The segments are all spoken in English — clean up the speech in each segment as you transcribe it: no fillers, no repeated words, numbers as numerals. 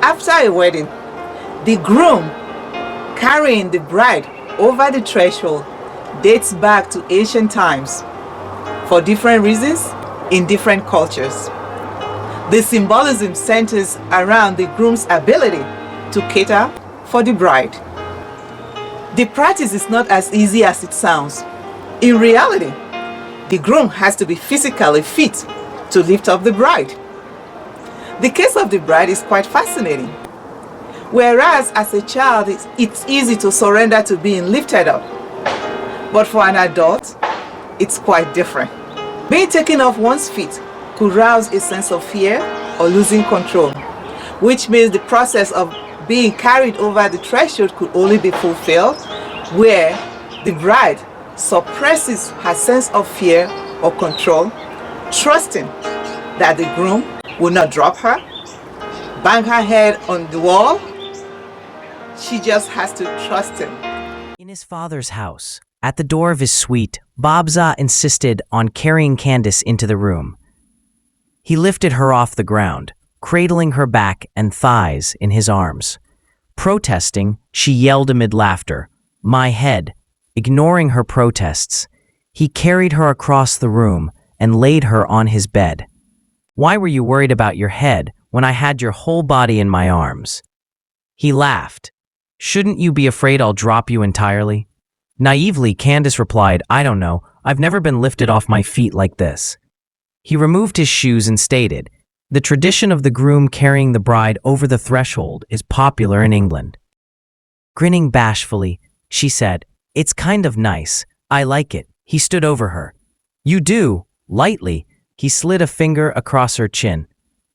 After a wedding, the groom carrying the bride over the threshold dates back to ancient times for different reasons in different cultures. The symbolism centers around the groom's ability to cater for the bride. The practice is not as easy as it sounds. In reality, the groom has to be physically fit to lift up the bride. The case of the bride is quite fascinating. Whereas as a child, it's easy to surrender to being lifted up. But for an adult, it's quite different. Being taken off one's feet could rouse a sense of fear or losing control, which means the process of being carried over the threshold could only be fulfilled where the bride suppresses her sense of fear or control, trusting that the groom will not drop her, bang her head on the wall. She just has to trust him. In his father's house, at the door of his suite, Babza insisted on carrying Candace into the room. He lifted her off the ground, cradling her back and thighs in his arms. Protesting, she yelled amid laughter, "My head!" Ignoring her protests, he carried her across the room and laid her on his bed. "Why were you worried about your head when I had your whole body in my arms?" He laughed. "Shouldn't you be afraid I'll drop you entirely?" Naively, Candace replied, "I don't know. I've never been lifted off my feet like this." He removed his shoes and stated, "The tradition of the groom carrying the bride over the threshold is popular in England." Grinning bashfully, she said, "It's kind of nice. I like it." He stood over her. "You do?" Lightly, he slid a finger across her chin.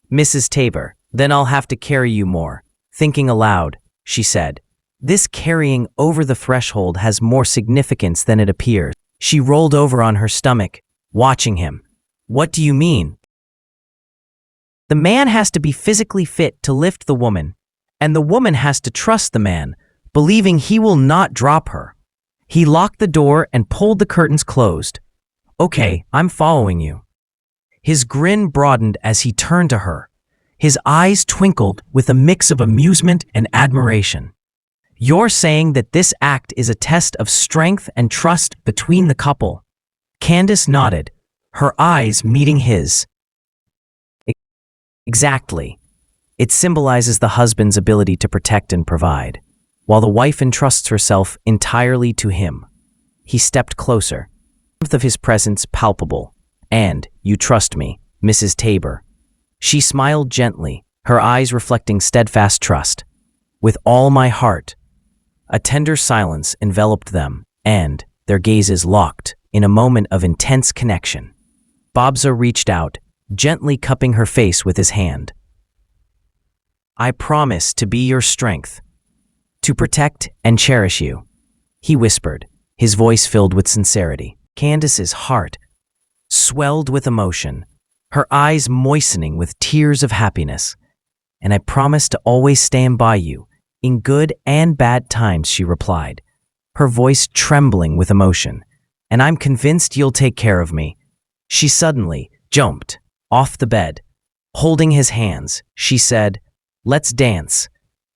"Mrs. Tabor, then I'll have to carry you more." Thinking aloud, she said, "This carrying over the threshold has more significance than it appears." She rolled over on her stomach, watching him. "What do you mean?" "The man has to be physically fit to lift the woman, and the woman has to trust the man, believing he will not drop her." He locked the door and pulled the curtains closed. "Okay, I'm following you." His grin broadened as he turned to her. His eyes twinkled with a mix of amusement and admiration. "You're saying that this act is a test of strength and trust between the couple?" Candace nodded, her eyes meeting his. "Exactly. It symbolizes the husband's ability to protect and provide, while the wife entrusts herself entirely to him." He stepped closer, the warmth of his presence palpable. "And you trust me, Mrs. Tabor?" She smiled gently, her eyes reflecting steadfast trust. "With all my heart." A tender silence enveloped them, and, their gazes locked, in a moment of intense connection. Babza reached out, gently cupping her face with his hand. "I promise to be your strength, to protect and cherish you," he whispered, his voice filled with sincerity. Candace's heart swelled with emotion, her eyes moistening with tears of happiness. "And I promise to always stand by you, in good and bad times," she replied, her voice trembling with emotion. "And I'm convinced you'll take care of me." She suddenly jumped off the bed. Holding his hands, she said, "Let's dance.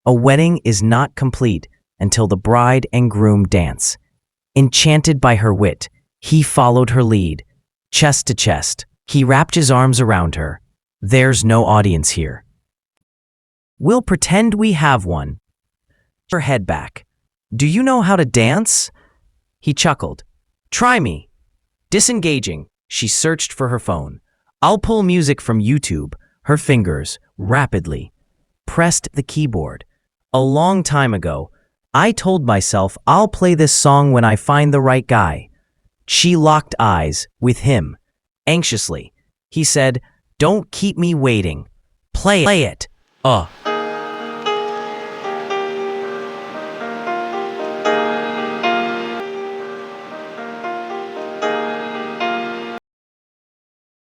A wedding is not complete until the bride and groom dance." Enchanted by her wit, he followed her lead. Chest to chest, he wrapped his arms around her. "There's no audience here. We'll pretend we have one." Her head back. "Do you know how to dance?" He chuckled. "Try me." Disengaging, she searched for her phone. "I'll pull music from YouTube." Her fingers, rapidly, pressed the keyboard. "A long time ago, I told myself I'll play this song when I find the right guy." She locked eyes with him. Anxiously, he said, "Don't keep me waiting. Play it."